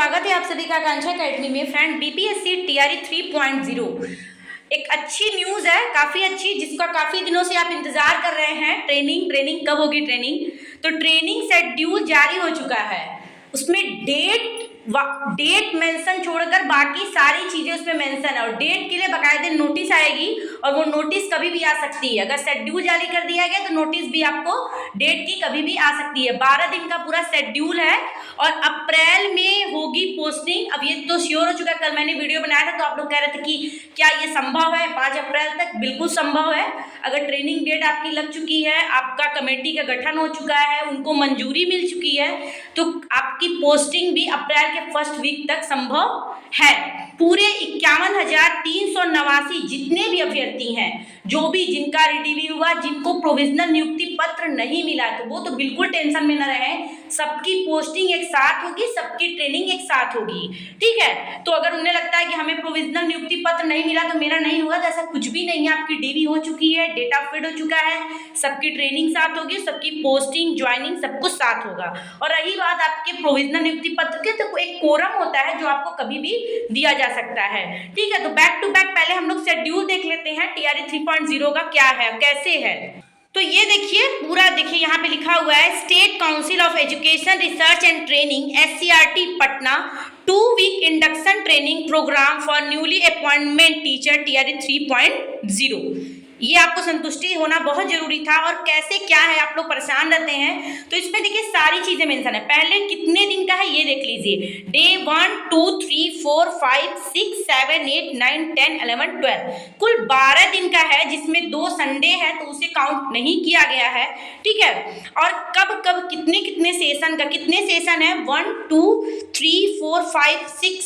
स्वागत है आप सभी का आकांक्षा एकेडमी में। फ्रेंड, बीपीएससी टीआरई 3.0 एक अच्छी न्यूज़ है, काफ़ी अच्छी, जिसका काफ़ी दिनों से आप इंतज़ार कर रहे हैं। ट्रेनिंग कब होगी ट्रेनिंग? तो ट्रेनिंग शेड्यूल जारी हो चुका है। उसमें डेट मेंशन छोड़कर बाकी सारी चीज़ें उसमें मेंशन है, और डेट के लिए बाकायदे नोटिस आएगी, और वो नोटिस कभी भी आ सकती है। अगर शेड्यूल जारी कर दिया गया तो नोटिस भी आपको डेट की कभी भी आ सकती है। 12 दिन का पूरा शेड्यूल है और अप्रैल में होगी पोस्टिंग। अब ये तो श्योर हो चुका है। कल मैंने वीडियो बनाया था तो आप लोग कह रहे थे कि क्या ये संभव है 5 अप्रैल तक? बिल्कुल संभव है। अगर ट्रेनिंग डेट आपकी लग चुकी है, आपका कमेटी का गठन हो चुका है, उनको मंजूरी मिल चुकी है, तो आपकी पोस्टिंग भी अप्रैल के फर्स्ट वीक तक संभव है। पूरे 51,389 जितने भी अभ्यर्थी हैं, जो भी जिनका रिव्यू हुआ, जिनको प्रोविजनल नियुक्ति पत्र नहीं मिला, तो वो तो बिल्कुल टेंशन में न रहे। सबकी पोस्टिंग एक साथ होगी, सबकी ट्रेनिंग एक साथ होगी, ठीक है। तो अगर उन्हें लगता है कि हमें प्रोविजनल नियुक्ति पत्र नहीं मिला तो मेरा नहीं होगा, तो ऐसा कुछ भी नहीं है। आपकी डीवी हो चुकी है, डेट ऑफ फिट हो चुका है, सबकी ट्रेनिंग साथ होगी, सबकी पोस्टिंग ज्वाइनिंग सब कुछ साथ होगा। और रही बात आपके प्रोविजनल नियुक्ति पत्र के, तो एक कोरम होता है जो आपको कभी भी दिया जा सकता है, ठीक है। तो बैक टू बैक पहले हम लोग शेड्यूल देख लेते हैं टीआरई 3.0 का क्या है, कैसे है। तो ये देखिए, पूरा देखिए, यहाँ पे लिखा हुआ है state council of education research and training SCRT Patna 2 week induction training program for newly appointment teacher TRE 3.0। ये आपको संतुष्टि होना बहुत जरूरी था। और कैसे क्या है, आप लोग परेशान रहते हैं, तो इसमें देखिए सारी चीजें मेंशन है। पहले कितने दिन का है ये देख लीजिए। डे 1, 2, 3, 4, 5, 6, 7, 8, 9, 10, 11, 12 कुल 12 दिन का है, जिसमें 2 संडे है तो उसे काउंट नहीं किया गया है, ठीक है। और कब कब कितने सेशन का, कितने सेशन है, 1, 2, 3, 4, 5, 6,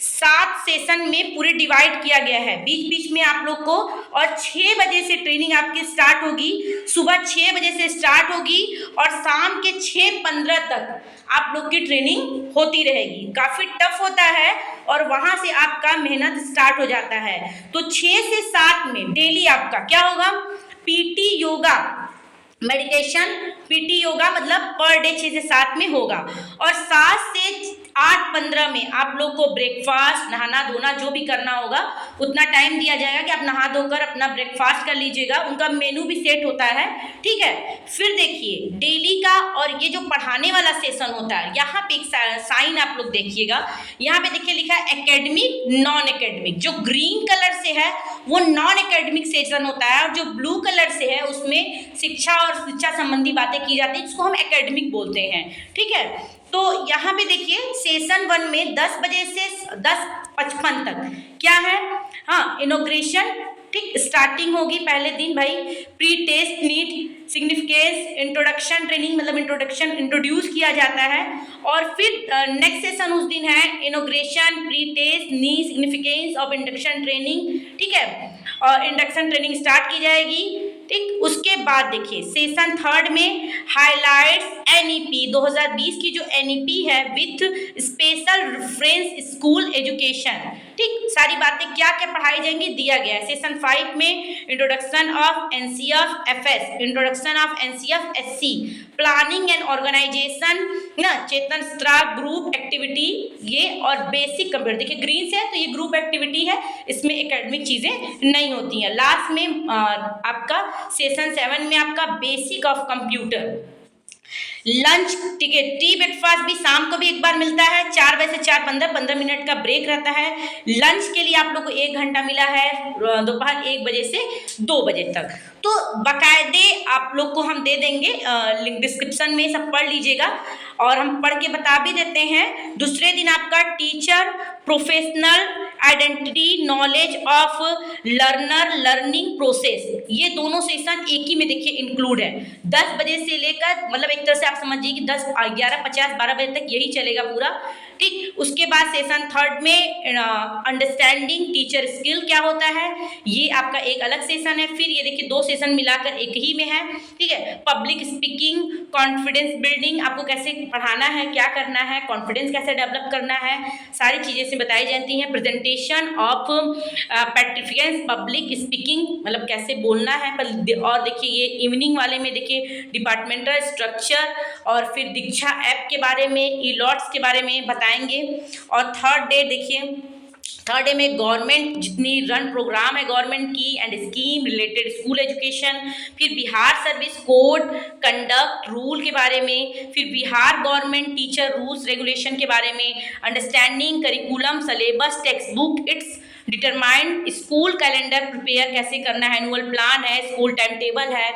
7 सेशन में पूरे डिवाइड किया गया है। बीच बीच में आप लोग को, और 6 बजे से ट्रेनिंग आपकी स्टार्ट होगी, सुबह 6 बजे से स्टार्ट होगी और शाम के 6:15 तक आप लोग की ट्रेनिंग होती रहेगी। काफ़ी टफ होता है और वहाँ से आपका मेहनत स्टार्ट हो जाता है। तो 6 से 7 में डेली आपका क्या होगा, PT yoga, meditation, PT yoga मतलब पर डे 6 से 7 में होगा। और 7 से 8:15 में आप लोग को ब्रेकफास्ट, नहाना धोना जो भी करना होगा उतना टाइम दिया जाएगा कि आप नहा धोकर अपना ब्रेकफास्ट कर लीजिएगा। उनका मेनू भी सेट होता है, ठीक है। फिर देखिए डेली का, और ये जो पढ़ाने वाला सेशन होता है, यहाँ पे एक साइन आप लोग देखिएगा, यहाँ पे देखिए लिखा है एकेडमिक, नॉन एकेडमिक। जो ग्रीन कलर से है वो नॉन एकेडमिक सेशन होता है, और जो ब्लू कलर से है उसमें शिक्षा और शिक्षा संबंधी बातें की जाती है, जिसको हम एकेडमिक बोलते हैं, ठीक है। तो यहाँ पे देखिए सेशन 1 में 10 बजे से 10:55 तक क्या है, हाँ, इनॉग्रेशन, ठीक, स्टार्टिंग होगी पहले दिन भाई। Pre test need significance introduction training, मतलब इंट्रोडक्शन इंट्रोड्यूस किया जाता है। और फिर नेक्स्ट सेशन उस दिन है inauguration, pre test need significance of induction training, ठीक है। और इंडक्शन ट्रेनिंग स्टार्ट की जाएगी, ठीक। उसके बाद देखिए सेशन 3 में हाइलाइट्स NEP 2020 की जो NEP है with special reference school education, ठीक, सारी बातें क्या क्या पढ़ाई जाएंगी दिया गया है। सेशन 5 में introduction of NCF-FS, introduction of NCF-SC, planning and organisation ना, चेतन स्त्राव ग्रुप एक्टिविटी, ये और बेसिक कंप्यूटर। देखिए ग्रीन से है तो ये ग्रुप एक्टिविटी है, इसमें एकेडमिक चीजें नहीं होती हैं। लास्ट में आपका सेशन 7 में आपका बेसिक ऑफ कंप्यूटर, लंच, ठीक है। टी ब्रेकफास्ट भी शाम को भी एक बार मिलता है, 4 बजे से 4:15, 15 मिनट का ब्रेक रहता है। लंच के लिए आप लोग को 1 घंटा मिला है, दोपहर 1 बजे से 2 बजे तक। तो बाकायदे आप लोग को हम दे देंगे, लिंक डिस्क्रिप्शन में, सब पढ़ लीजिएगा। और हम पढ़ के बता भी देते हैं। दूसरे दिन आपका teacher professional identity knowledge of learner learning process, ये दोनों सेशन एक ही में देखिए इंक्लूड है। 10 बजे से लेकर, मतलब एक तरह से आप समझिए कि 10, 11, 50, 12 बजे तक यही चलेगा पूरा, ठीक। उसके बाद सेशन 3 में अंडरस्टैंडिंग टीचर स्किल क्या होता है, ये आपका एक अलग सेशन है। फिर ये देखिए 2 सेशन मिलाकर एक ही में है, ठीक है। पब्लिक स्पीकिंग, कॉन्फिडेंस बिल्डिंग, आपको कैसे पढ़ाना है, क्या करना है, कॉन्फिडेंस कैसे डेवलप करना है, सारी चीज़ें से बताई जाती हैं। प्रेजेंटेशन ओरिएंटेशन ऑफ पेट्रिफिकेंस पब्लिक स्पीकिंग, मतलब कैसे बोलना है। और देखिए ये इवनिंग वाले में देखिए डिपार्टमेंटल स्ट्रक्चर और फिर दीक्षा ऐप के बारे में, ई लॉट्स के बारे में बताएंगे। और थर्ड डे देखिए, थर्ड डे में गवर्नमेंट जितनी रन प्रोग्राम है गवर्नमेंट की and scheme related school education, फिर Bihar service code conduct rule के बारे में, फिर Bihar government teacher rules regulation के बारे में, understanding curriculum syllabus text book it's determined, school calendar prepare कैसे करना है, एनुअल प्लान है, स्कूल टाइम टेबल है,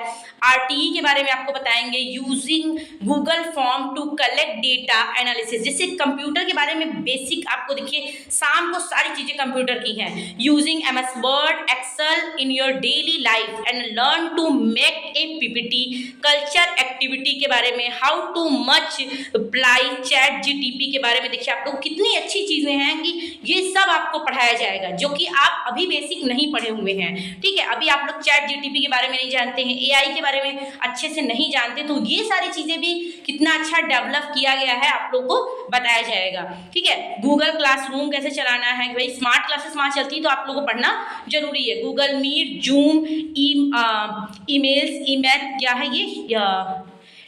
आरटीई के बारे में आपको बताएंगे, using Google form to collect data analysis, जैसे कंप्यूटर के बारे में बेसिक आपको देखिए शाम को सारी चीजें कंप्यूटर की हैं, using MS Word Excel in your daily life and learn to make a PPT, culture activity के बारे में, how to much apply chat GTP के बारे में। देखिए आप लोग कितनी अच्छी चीजें हैं कि ये सब आपको पढ़ाया जाएगा जो कि आप अभी बेसिक नहीं पढ़े हुए हैं। ठीक है, अभी आप लोग चैट जीटीपी के बारे में नहीं जानते हैं, एआई के बारे में अच्छे से नहीं जानते, तो ये सारी चीजें भी कितना अच्छा डेवलप किया गया है आप लोग को बताया जाएगा। ठीक है, गूगल क्लासरूम कैसे चलाना है, भाई स्मार्ट क्लासेस वहाँ चलती है तो आप लोगों को पढ़ना जरूरी है। Google Meet, Zoom, emails, email क्या है ये,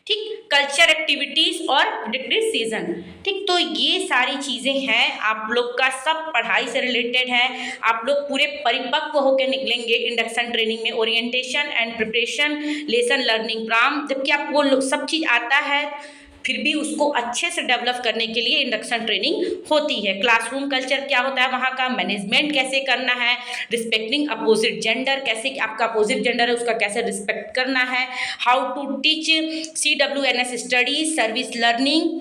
ठीक, कल्चर एक्टिविटीज और डिक्रीज सीजन। ठीक, तो ये सारी चीज़ें हैं आप लोग का, सब पढ़ाई से रिलेटेड है। आप लोग पूरे परिपक्व होकर निकलेंगे इंडक्शन ट्रेनिंग में। Orientation and preparation, lesson learning program, जबकि आपको सब चीज़ आता है फिर भी उसको अच्छे से डेवलप करने के लिए इंडक्शन ट्रेनिंग होती है। क्लासरूम कल्चर क्या होता है वहाँ का, मैनेजमेंट कैसे करना है, रिस्पेक्टिंग अपोजिट जेंडर, कैसे आपका अपोजिट जेंडर है उसका कैसे रिस्पेक्ट करना है, how to teach CWNS studies, service learning.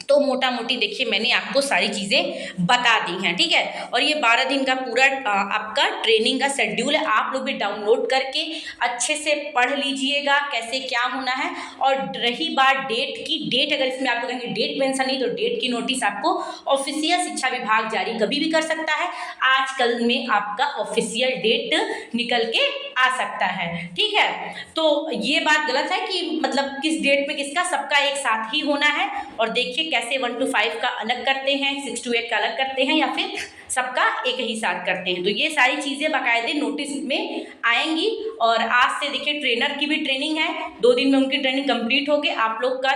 तो मोटा मोटी देखिए मैंने आपको सारी चीज़ें बता दी हैं। ठीक है, और ये 12 दिन का पूरा आपका ट्रेनिंग का शेड्यूल है, आप लोग भी डाउनलोड करके अच्छे से पढ़ लीजिएगा कैसे क्या होना है। और रही बात डेट की, डेट अगर इसमें आप लोग कहेंगे डेट मेंशन नहीं, तो डेट की नोटिस आपको ऑफिशियल शिक्षा विभाग जारी कभी भी कर सकता है। आजकल में आपका ऑफिशियल डेट निकल के आ सकता है। ठीक है, तो ये बात गलत है कि मतलब किस डेट में किसका, सबका एक साथ ही होना है। और देखिए कैसे 1 to 5 का अलग करते हैं, 6 to 8 का अलग करते हैं, या फिर सबका एक ही साथ करते हैं। तो ये सारी चीज़ें बाकायदे नोटिस में आएंगी। और आज से देखिए ट्रेनर की भी ट्रेनिंग है, 2 दिन में उनकी ट्रेनिंग कंप्लीट होगी। आप लोग का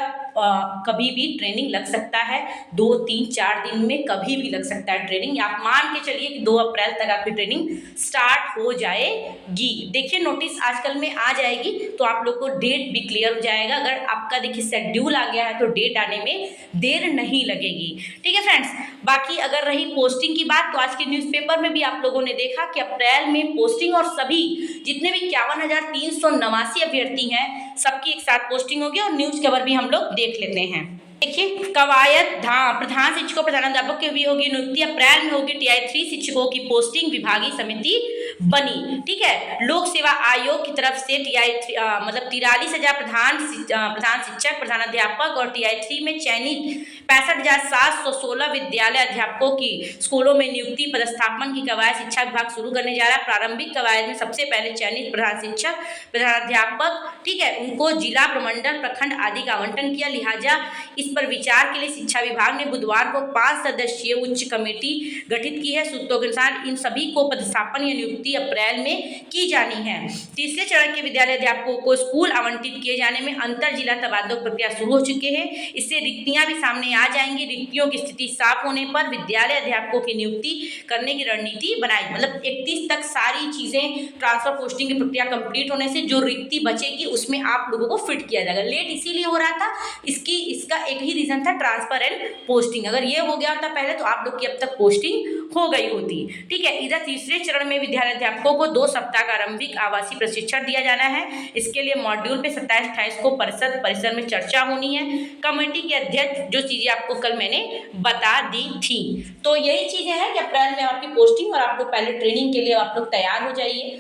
कभी भी ट्रेनिंग लग सकता है, 2, 3, 4 दिन में कभी भी लग सकता है ट्रेनिंग। आप मान के चलिए कि 2 अप्रैल तक आपकी ट्रेनिंग स्टार्ट हो जाएगी। देखिए नोटिस आजकल में आ जाएगी तो आप लोग को डेट भी क्लियर हो जाएगा। अगर आपका देखिए शेड्यूल आ गया है तो डेट आने में देर नहीं लगेगी। ठीक है फ्रेंड्स, बाकी अगर रही पोस्टिंग की बात, तो आज के न्यूज़पेपर में भी आप लोगों ने देखा कि अप्रैल में पोस्टिंग और सभी जितने भी 51,389 अभ्यर्थी हैं सबकी एक साथ पोस्टिंग होगी। और न्यूज़ खबर भी हम लोग देख लेते हैं। देखिए कवायद प्रधान शिक्षकों प्रधानाध्यापक की भी होगी नियुक्ति, अप्रैल में होगी। TI 3 शिक्षकों की पोस्टिंग विभागीय समिति बनी। ठीक है, लोक सेवा आयोग की तरफ से TI 3 मतलब 43,000 प्रधान शिक्षक प्रधानाध्यापक और TI 3 में चयनित 65,716 विद्यालय अध्यापकों की स्कूलों में नियुक्ति पदस्थापन की कवायद शिक्षा विभाग शुरू करने जा रहा है। प्रारंभिक कवायद में सबसे पहले चयनित प्रधान शिक्षक प्रधानाध्यापक, ठीक है, उनको जिला प्रमंडल प्रखंड आदि का आवंटन किया। लिहाजा इस पर विचार के लिए शिक्षा विभाग ने बुधवार को 5 सदस्यीय उच्च कमेटी गठित की है। सूत्रों के अनुसार इन सभी को पदस्थापन या नियुक्ति अप्रैल में की जानी है। तीसरे चरण के विद्यालय अध्यापकों को स्कूल आवंटित किए जाने में अंतर जिला तबादला प्रक्रिया शुरू हो चुके हैं। इससे रिक्तियां भी सामने आ जाएंगी। रिक्तियों की स्थिति साफ होने पर विद्यालय अध्यापकों की नियुक्ति करने की रणनीति बनाई। मतलब 31 तक सारी चीजें ट्रांसफर पोस्टिंग की प्रक्रिया कंप्लीट होने से जो रिक्ति बचेगी उसमें आप लोगों को फिट किया जाएगा। लेट इसीलिए हो रहा था, इसका एक ही रीजन था, ट्रांसफर एंड पोस्टिंग। अगर ये हो गया होता पहले तो आप लोग की अब तक पोस्टिंग हो गई होती। ठीक है, इधर तीसरे चरण में विद्यालय अध्यापकों को 2 सप्ताह का आरंभिक आवासीय प्रशिक्षण दिया जाना है। इसके लिए मॉड्यूल पे 27-28 को परिसर में चर्चा होनी है। कमेटी के अध्यक्ष, जो चीजें आपको कल मैंने बता दी थी, तो यही चीजें हैं कि अप्रैल में आपकी पोस्टिंग और आप लोग पहले ट्रेनिंग के लिए आप लोग तैयार हो जाइए।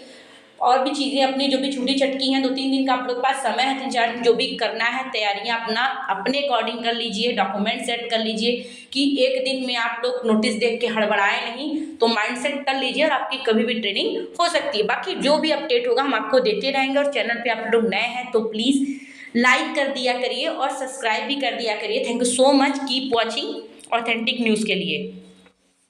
और भी चीज़ें अपनी जो भी छुट्टी चटकी हैं, 2-3 दिन का आप लोग पास समय है, 3-4 दिन जो भी करना है तैयारियां अपने अकॉर्डिंग कर लीजिए। डॉक्यूमेंट सेट कर लीजिए कि एक दिन में आप लोग नोटिस देख के हड़बड़ाए नहीं, तो माइंड सेट कर लीजिए और आपकी कभी भी ट्रेनिंग हो सकती है। बाकी जो भी अपडेट होगा हम आपको देते रहेंगे। और चैनल पर आप लोग नए हैं तो प्लीज़ लाइक कर दिया करिए और सब्सक्राइब भी कर दिया करिए। Thank you so much, keep watching authentic news के लिए।